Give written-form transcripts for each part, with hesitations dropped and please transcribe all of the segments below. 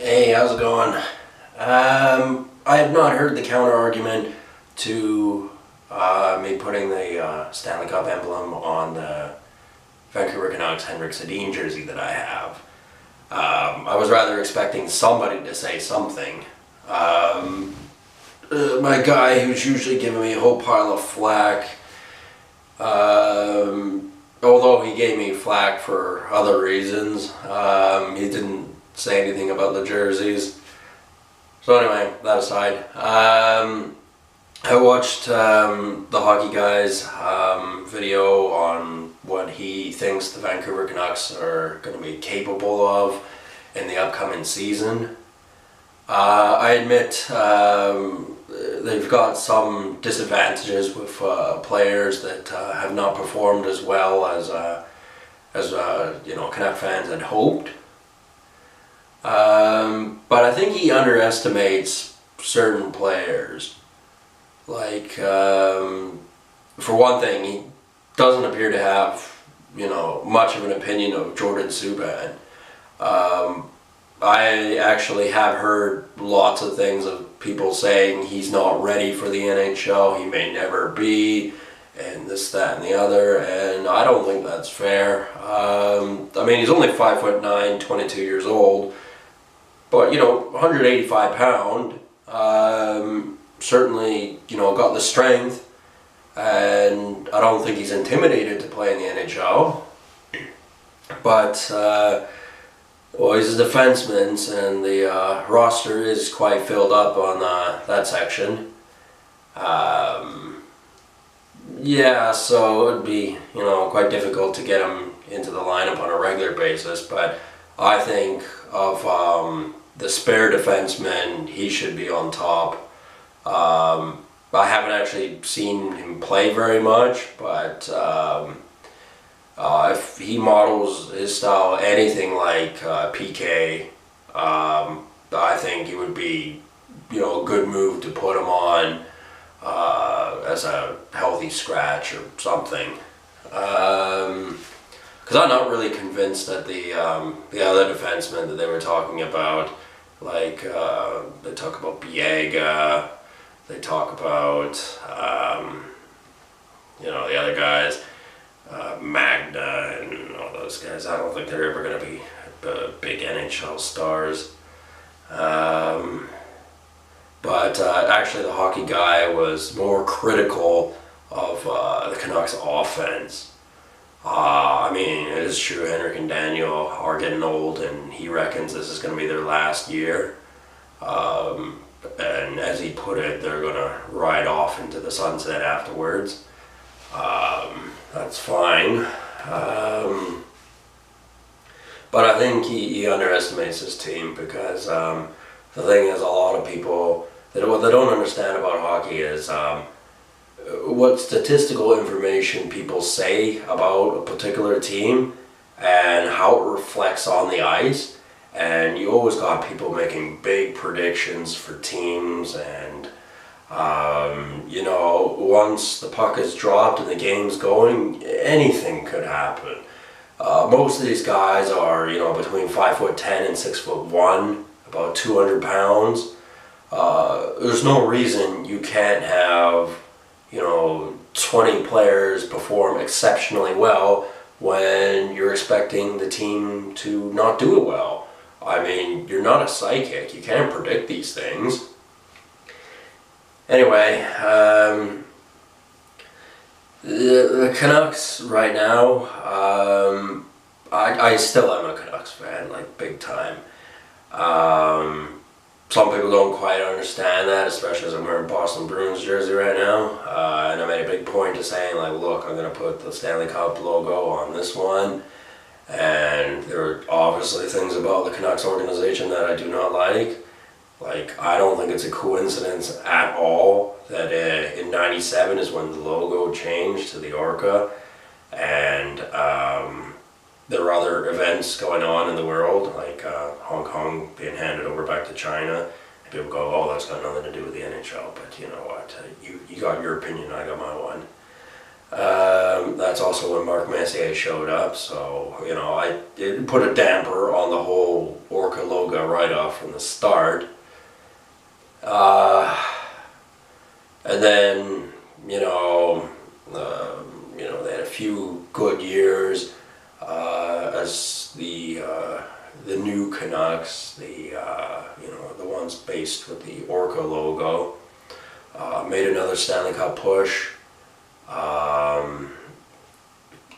Hey, how's it going? I have not heard the counter argument to me putting the Stanley Cup emblem on the Vancouver Canucks Henrik Sedin jersey that I have. I was rather expecting somebody to say something. My guy who's usually giving me a whole pile of flack, although he gave me flack for other reasons, he didn't say anything about the jerseys. So anyway, that aside, I watched the hockey guy's video on what he thinks the Vancouver Canucks are going to be capable of in the upcoming season. I admit they've got some disadvantages with players that have not performed as well as Canuck fans had hoped. But I think he underestimates certain players. Like, for one thing, he doesn't appear to have, much of an opinion of Jordan Subban. I actually have heard lots of things of people saying he's not ready for the NHL, he may never be, and this, that, and the other, and I don't think that's fair. He's only 5'9", 22 years old, but 185 pound, certainly got the strength, and I don't think he's intimidated to play in the NHL. But he's a defenseman, and the roster is quite filled up on that section. So it'd be quite difficult to get him into the lineup on a regular basis. But I think of the spare defenseman, he should be on top. I haven't actually seen him play very much, but if he models his style anything like PK, I think it would be a good move to put him on as a healthy scratch or something. Because I'm not really convinced that the other defensemen that they were talking about, like they talk about Biega, they talk about the other guys, Magda and all those guys. I don't think they're ever going to be big NHL stars. But actually, the hockey guy was more critical of the Canucks' offense. It is true Henrik and Daniel are getting old, and he reckons this is going to be their last year. And as he put it, they're going to ride off into the sunset afterwards. That's fine. But I think he underestimates his team, because the thing is, a lot of people, what they don't understand about hockey is what statistical information people say about a particular team and how it reflects on the ice. And you always got people making big predictions for teams, and once the puck is dropped and the game's going, anything could happen. Most of these guys are between 5'10" and 6'1", about 200 pounds. There's no reason you can't have 20 players perform exceptionally well when you're expecting the team to not do it well. You're not a psychic. You can't predict these things. Anyway, the Canucks right now, I still am a Canucks fan, like big time. Some people don't quite understand that, especially as I'm wearing Boston Bruins jersey right now. And I made a big point of saying, like, look, I'm going to put the Stanley Cup logo on this one. And there are obviously things about the Canucks organization that I do not like. Like, I don't think it's a coincidence at all that in '97 is when the logo changed to the Orca. And there are other events going on in the world, like Hong Kong being handed over back to China. And people go, oh, that's got nothing to do with the NHL. But you know what? You got your opinion, I got my one. That's also when Mark Messier showed up, so I put a damper on the whole Orca logo got right off from the start. And then, they had a few good years as the new Canucks, the ones based with the Orca logo. Made another Stanley Cup push.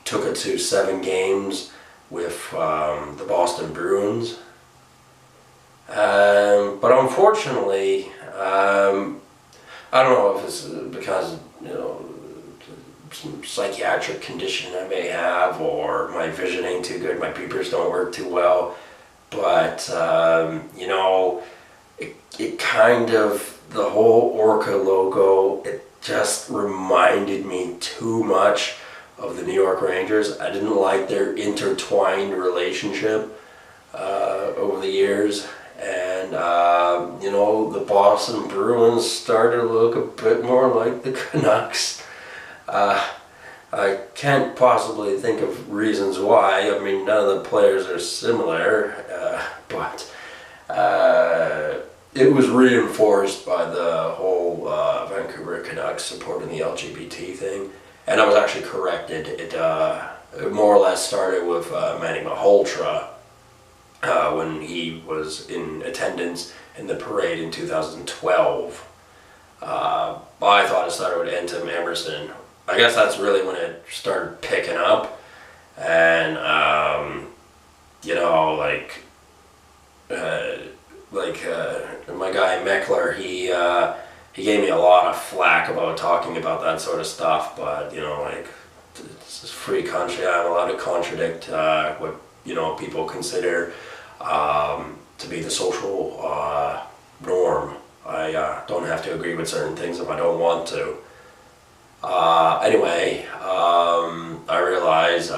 Took it to 7 games with the Boston Bruins. But unfortunately, I don't know if it's because, some psychiatric condition I may have, or my vision ain't too good, my beepers don't work too well, but, it kind of, the whole Orca logo, it just reminded me too much of the New York Rangers. I didn't like their intertwined relationship over the years. And, the Boston Bruins started to look a bit more like the Canucks. I can't possibly think of reasons why. I mean, none of the players are similar, but it was reinforced by the whole Vancouver Canucks supporting the LGBT thing. And I was actually corrected. It more or less started with Manny Malhotra, when he was in attendance in the parade in 2012. I thought it started with Anton Emerson. I guess that's really when it started picking up. And, my guy Meckler, he gave me a lot of flack about talking about that sort of stuff, but, it's a free country. I'm allowed to contradict what, people consider to be the social norm. I don't have to agree with certain things if I don't want to. Anyway, I realize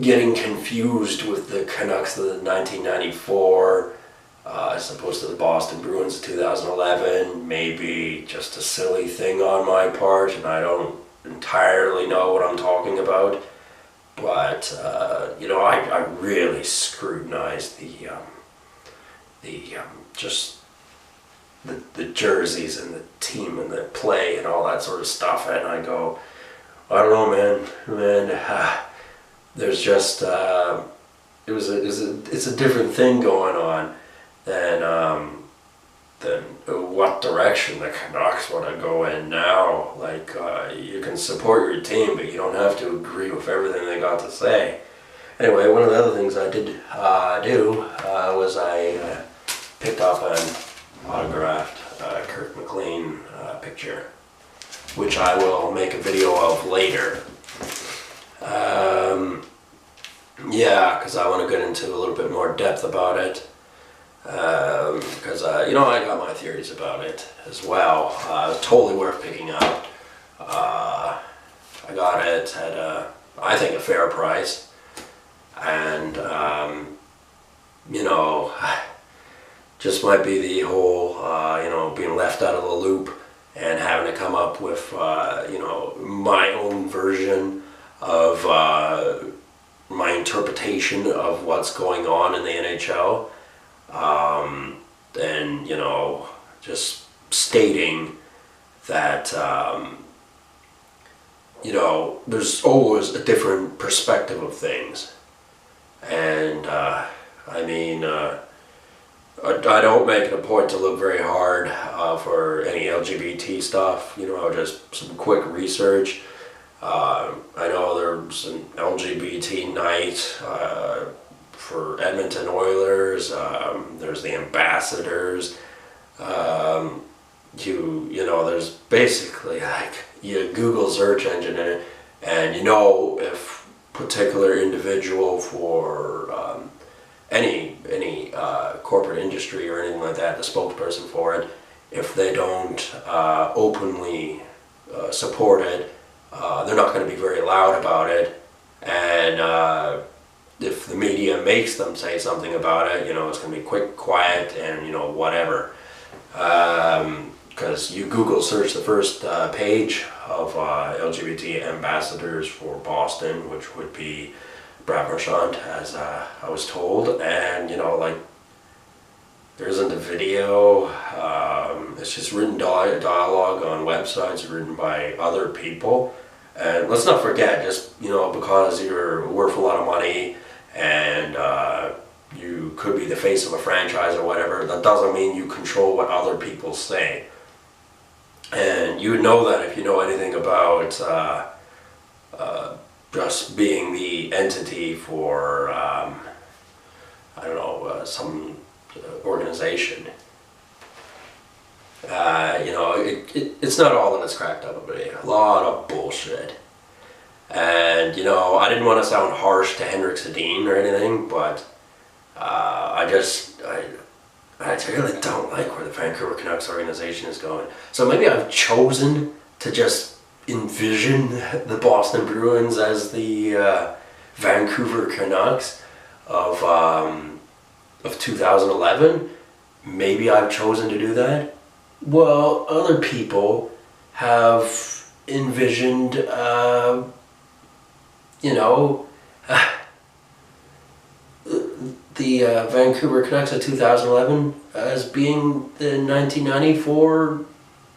getting confused with the Canucks of the 1994 as opposed to the Boston Bruins of 2011 may be just a silly thing on my part, and I don't entirely know what I'm talking about. But I really scrutinized the jerseys and the team and the play and all that sort of stuff, and I go, I don't know, man. There's just it's a different thing going on than what direction the Canucks want to go in now. Like, you can support your team, but you don't have to agree with everything they got to say. Anyway, one of the other things I did do was I picked up an autographed Kirk McLean picture, which I will make a video of later. Because I want to get into a little bit more depth about it. Because I got my theories about it as well. It was totally worth picking up. I got it at I think a fair price, and just might be the whole being left out of the loop and having to come up with my own version of my interpretation of what's going on in the NHL. And just stating that there's always a different perspective of things, and I don't make it a point to look very hard for any LGBT stuff. Just some quick research. I know there's an LGBT night for Edmonton Oilers. There's the ambassadors. There's basically you Google search engine in it, and if particular individual for any corporate industry or anything like that, the spokesperson for it, if they don't openly support it, they're not going to be very loud about it, and if the media makes them say something about it, it's going to be quick, quiet, and whatever. Because you Google search the first page of LGBT ambassadors for Boston, which would be Brad Marchand, as I was told, and you know, like, there isn't a video. It's just written dialogue on websites written by other people. And let's not forget, just, you know, because you're worth a lot of money and you could be the face of a franchise or whatever, that doesn't mean you control what other people say. And you would know that if you know anything about just being the entity for, I don't know, some organization. You know, it's not all that it's cracked up to be. A lot of bullshit. And, you know, I didn't want to sound harsh to Henrik Sedin or anything, but I really don't like where the Vancouver Canucks organization is going. So maybe I've chosen to just envision the Boston Bruins as the Vancouver Canucks of 2011. Maybe I've chosen to do that. Well, other people have envisioned, you know, the Vancouver Canucks of 2011 as being the 1994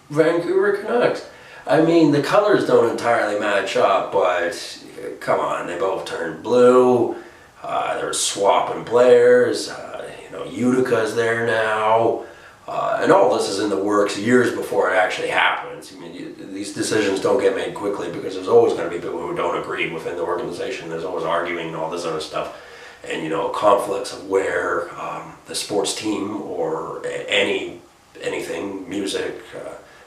Vancouver Canucks. I mean, the colors don't entirely match up, but come on, they both turned blue. They're swapping players. You know, Utica's there now. And all this is in the works years before it actually happens. I mean, these decisions don't get made quickly because there's always going to be people who don't agree within the organization. There's always arguing and all this other stuff. And, you know, conflicts of where the sports team or anything, music,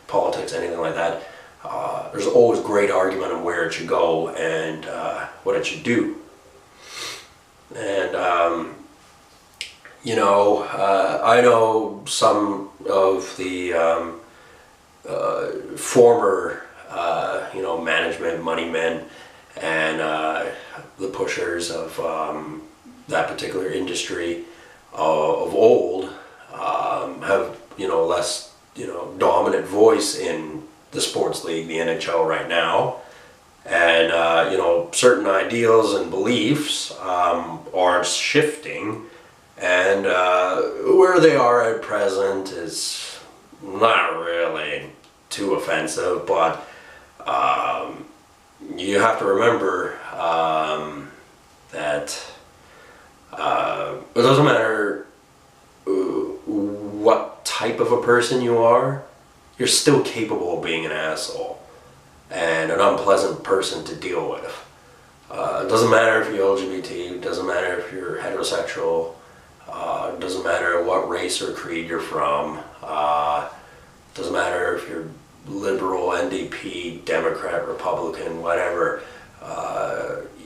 politics, anything like that, there's always great argument on where it should go and what it should do. And, you know, I know some of the former, you know, management, money men, and the pushers of that particular industry of old have, you know, less, you know, dominant voice in the sports league, the NHL right now. And, you know, certain ideals and beliefs are shifting. And where they are at present is not really too offensive, but you have to remember that it doesn't matter what type of a person you are, you're still capable of being an asshole and an unpleasant person to deal with. It doesn't matter if you're LGBT, it doesn't matter if you're heterosexual, it doesn't matter what race or creed you're from, it doesn't matter if you're liberal, NDP, Democrat, Republican, whatever.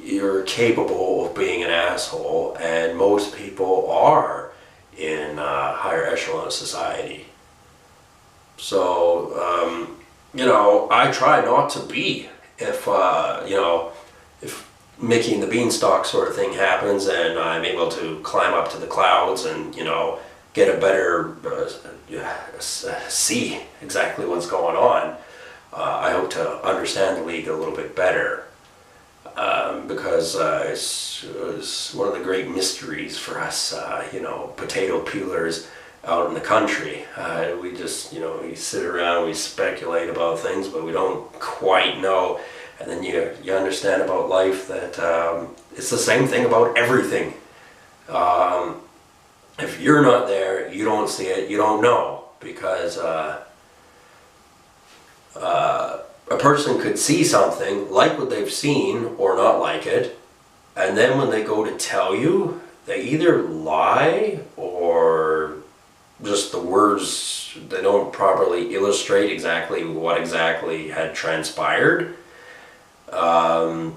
You're capable of being an asshole, and most people are in higher echelon of society. So, you know, I try not to be. If, you know, if Mickey and the Beanstalk sort of thing happens and I'm able to climb up to the clouds and, you know, get a better, see exactly what's going on, I hope to understand the league a little bit better. Because it's one of the great mysteries for us, you know, potato peelers out in the country. We just, you know, we sit around, we speculate about things, but we don't quite know. And then you understand about life that it's the same thing about everything. If you're not there, you don't see it, you don't know. Because a person could see something, like what they've seen, or not like it, and then when they go to tell you, they either lie or just the words, they don't properly illustrate exactly what exactly had transpired. And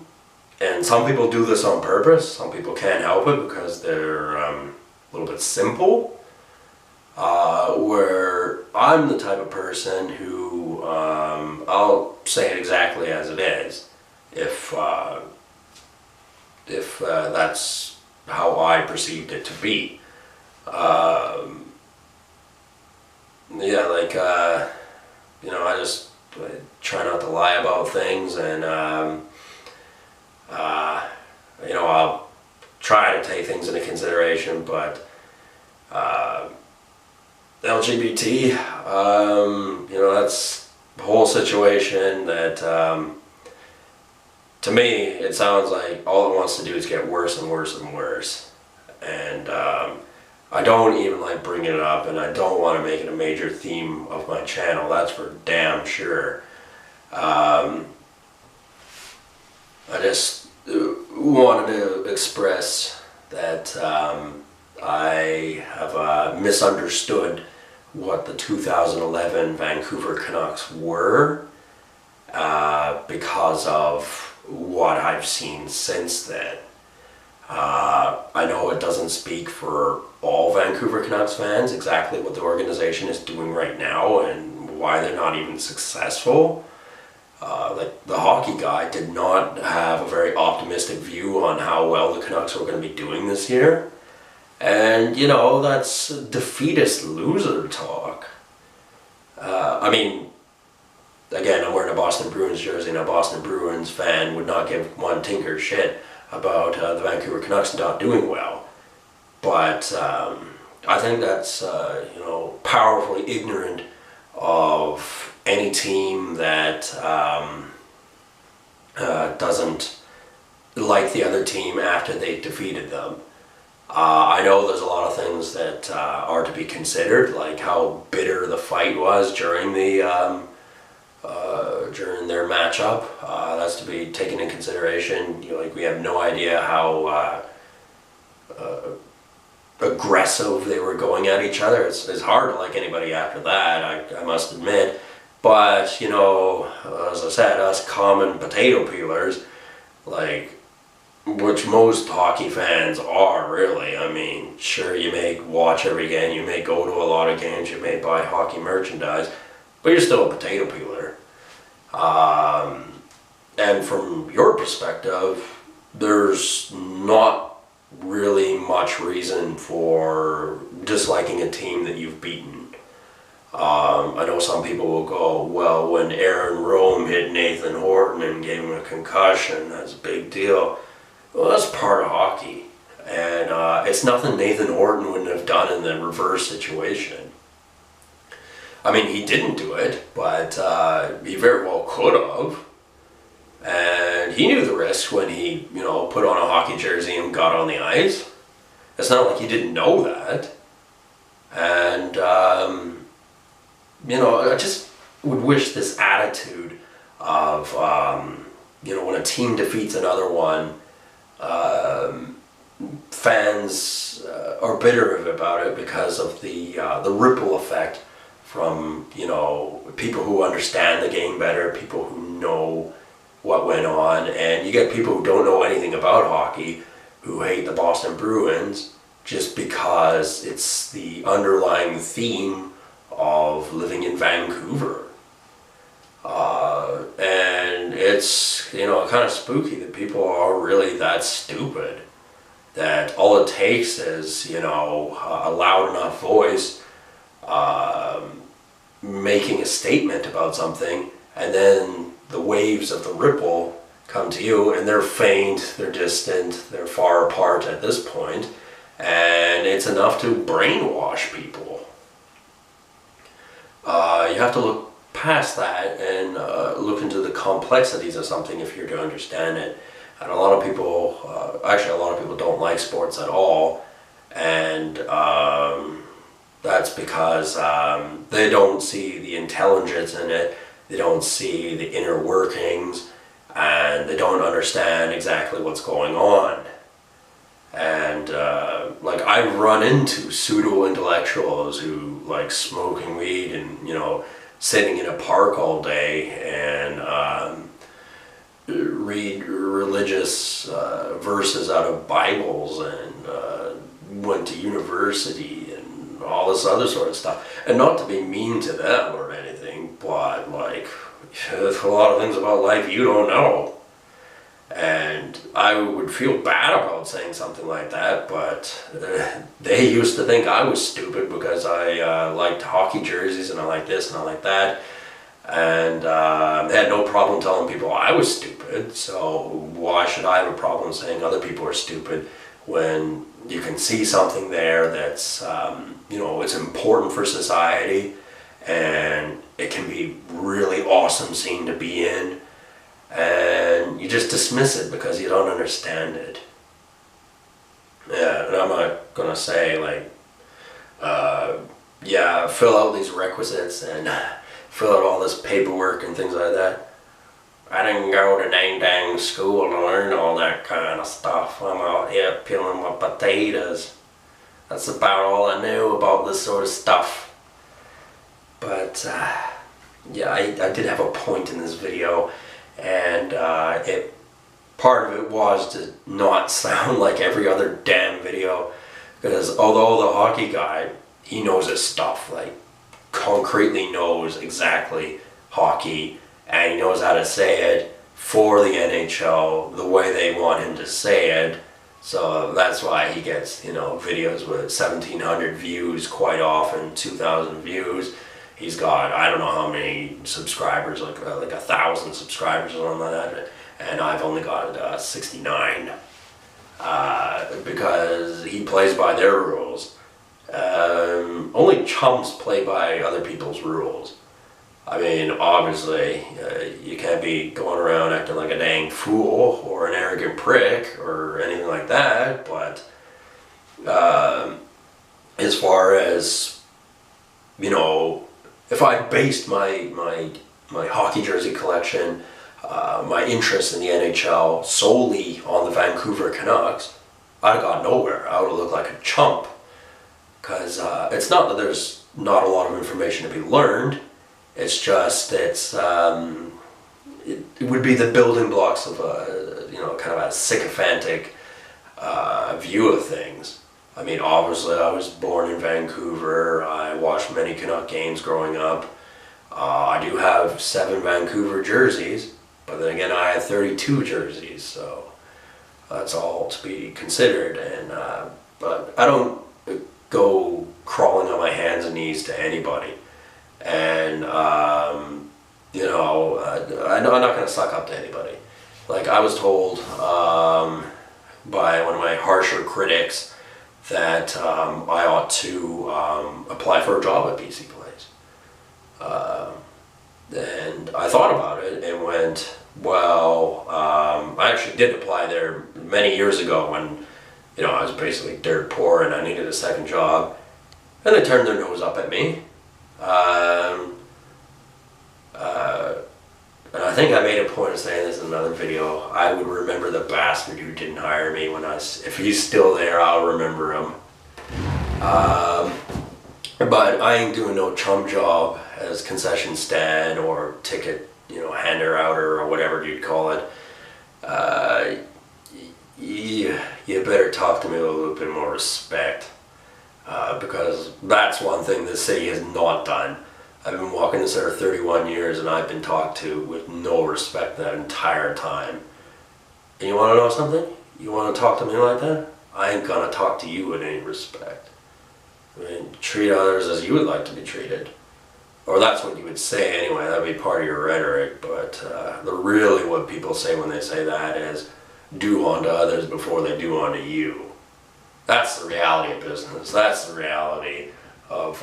some people do this on purpose, some people can't help it because they're a little bit simple. Where I'm the type of person who I'll say it exactly as it is if that's how I perceived it to be. Yeah, like you know, I try not to lie about things, and you know, try to take things into consideration, but LGBT, that's the whole situation that, to me, it sounds like all it wants to do is get worse and worse and worse. And I don't even like bringing it up, and I don't want to make it a major theme of my channel, that's for damn sure. I just wanted to express that I have misunderstood what the 2011 Vancouver Canucks were because of what I've seen since then. I know it doesn't speak for all Vancouver Canucks fans exactly what the organization is doing right now and why they're not even successful. Like the hockey guy did not have a very optimistic view on how well the Canucks were going to be doing this year. And, that's defeatist loser talk. I mean, again, I'm wearing a Boston Bruins jersey, and a Boston Bruins fan would not give one tinker shit about the Vancouver Canucks not doing well. But I think that's, powerfully ignorant of any team that doesn't like the other team after they defeated them. I know there's a lot of things that are to be considered, like how bitter the fight was during the during their matchup. That's to be taken into consideration. We have no idea how aggressive they were going at each other. It's hard to like anybody after that, I must admit. But, as I said, us common potato peelers, which most hockey fans are, really. I mean, sure, you may watch every game, you may go to a lot of games, you may buy hockey merchandise, but you're still a potato peeler. And from your perspective, there's not really much reason for disliking a team that you've beaten. I know some people will go, well, when Aaron Rome hit Nathan Horton and gave him a concussion, that's a big deal. Well, that's part of hockey. And it's nothing Nathan Horton wouldn't have done in the reverse situation. I mean, he didn't do it, but he very well could have. And he knew the risk when he, put on a hockey jersey and got on the ice. It's not like he didn't know that. And, I just would wish this attitude of, when a team defeats another one, fans are bitter about it because of the ripple effect from, people who understand the game better, people who know what went on, and you get people who don't know anything about hockey who hate the Boston Bruins just because it's the underlying theme of living in Vancouver. And it's, kind of spooky that people are really that stupid. That all it takes is, a loud enough voice making a statement about something, and then the waves of the ripple come to you, and they're faint, they're distant, they're far apart at this point, and it's enough to brainwash people. You have to look past that and look into the complexities of something if you're to understand it. And a lot of people, actually a lot of people don't like sports at all, and that's because they don't see the intelligence in it, they don't see the inner workings, and they don't understand exactly what's going on. And I run into pseudo-intellectuals who like smoking weed and, sitting in a park all day and read religious verses out of Bibles and went to university and all this other sort of stuff. And not to be mean to them or anything, but there's a lot of things about life you don't know. And I would feel bad about saying something like that, but they used to think I was stupid because I liked hockey jerseys and I like this and I like that. And they had no problem telling people I was stupid, so why should I have a problem saying other people are stupid when you can see something there that's, it's important for society, and it can be really awesome scene to be in, and you just dismiss it because you don't understand it. Yeah, and I'm not gonna say like, fill out these requisites and fill out all this paperwork and things like that. I didn't go to dang school to learn all that kind of stuff. I'm out here peeling my potatoes. That's about all I knew about this sort of stuff. But I did have a point in this video, and part of it was to not sound like every other damn video, because although the hockey guy, he knows his stuff, like concretely knows exactly hockey, and he knows how to say it for the NHL the way they want him to say it. So that's why he gets, videos with 1,700 views quite often, 2,000 views. He's got, I don't know how many subscribers, like 1,000 subscribers or something like that, and I've only got 69, because he plays by their rules. Only chumps play by other people's rules. I mean, obviously, you can't be going around acting like a dang fool or an arrogant prick or anything like that, but as far as, if I based my hockey jersey collection, my interest in the NHL solely on the Vancouver Canucks, I'd have got nowhere. I would have looked like a chump. Because it's not that there's not a lot of information to be learned. It's just it would be the building blocks of kind of a sycophantic view of things. I mean, obviously I was born in Vancouver. I watched many Canuck games growing up. I do have 7 Vancouver jerseys, but then again I had 32 jerseys, so that's all to be considered. And but I don't go crawling on my hands and knees to anybody, and I'm not going to suck up to anybody. Like, I was told by one of my harsher critics that I ought to apply for a job at BC Place, and I thought about it and went, well, I actually did apply there many years ago when I was basically dirt poor and I needed a second job, and they turned their nose up at me. And I think I made a point of saying this in another video. I would remember the bastard who didn't hire me if he's still there, I'll remember him. But I ain't doing no chump job as concession stand or ticket, hander outer or whatever you'd call it. You better talk to me with a little bit more respect, because that's one thing this city has not done. I've been walking this earth 31 years and I've been talked to with no respect that entire time. And you want to know something? You want to talk to me like that? I ain't gonna talk to you with any respect. I mean, treat others as you would like to be treated. Or that's what you would say anyway, that'd be part of your rhetoric, but really what people say when they say that is, do unto others before they do unto you. That's the reality of business. That's the reality of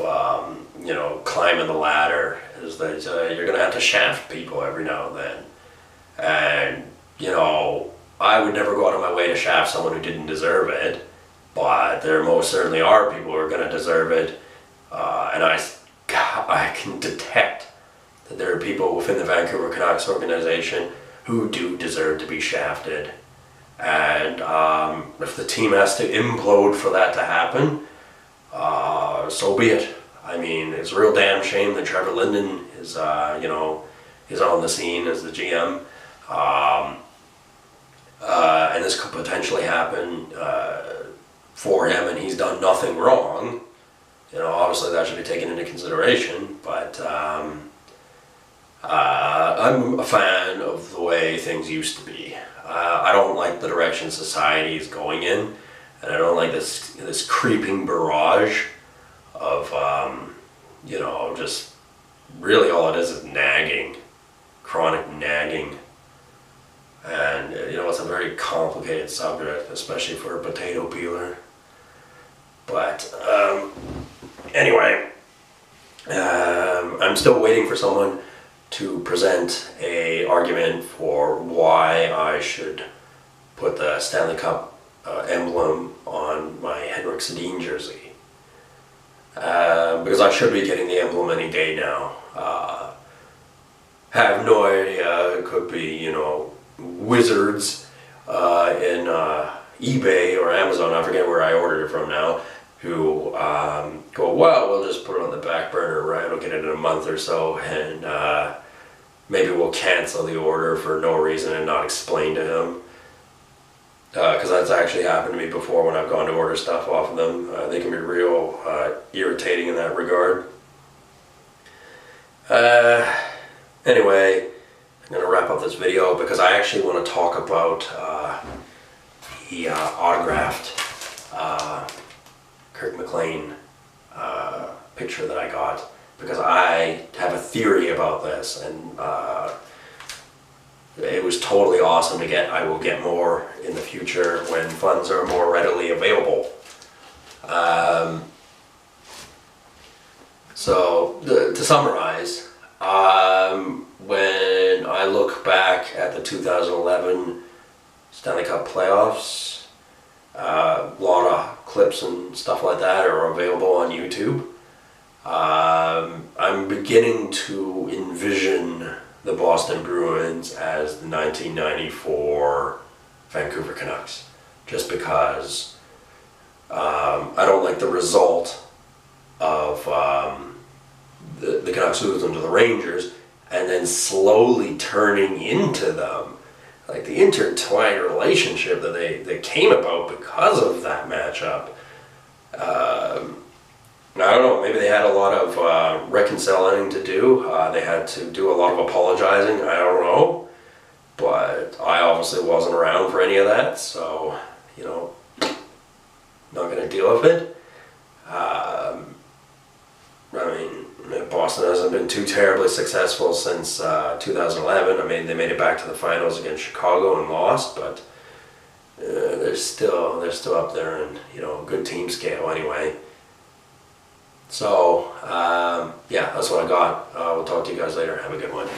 climbing the ladder, is that you're going to have to shaft people every now and then. And I would never go out of my way to shaft someone who didn't deserve it, but there most certainly are people who are going to deserve it, and I can detect that there are people within the Vancouver Canucks organization who do deserve to be shafted. And if the team has to implode for that to happen, so be it. I mean, it's a real damn shame that Trevor Linden is, is on the scene as the GM. And this could potentially happen for him, and he's done nothing wrong. Obviously that should be taken into consideration, but I'm a fan of the way things used to be. I don't like the direction society is going in, and I don't like this creeping barrage of, just really all it is nagging, chronic nagging. And it's a very complicated subject, especially for a potato peeler. But anyway, I'm still waiting for someone to present a argument for why I should put the Stanley Cup emblem on my Henrik Sedin jersey. Because I should be getting the emblem any day now. Have no idea. It could be, wizards in eBay or Amazon, I forget where I ordered it from now, who go, well, we'll just put it on the back burner, right? We'll get it in a month or so, and maybe we'll cancel the order for no reason and not explain to him. Because that's actually happened to me before when I've gone to order stuff off of them. They can be real irritating in that regard. Anyway, I'm going to wrap up this video because I actually want to talk about the autographed Kirk McLean picture that I got, because I have a theory about this, and it was totally awesome to get. I will get more in the future when funds are more readily available. So to summarize, when I look back at the 2011 Stanley Cup playoffs, a lot of clips and stuff like that are available on YouTube. I'm beginning to envision the Boston Bruins as the 1994 Vancouver Canucks, just because I don't like the result of the Canucks losing to the Rangers and then slowly turning into them. Like the intertwined relationship that they came about because of that matchup. I don't know, maybe they had a lot of reconciling to do. They had to do a lot of apologizing, I don't know. But I obviously wasn't around for any of that, so, not going to deal with it. Boston hasn't been too terribly successful since 2011. They made it back to the finals against Chicago and lost, but they're still up there in good team scale anyway. So yeah, that's what I got. We'll talk to you guys later. Have a good one.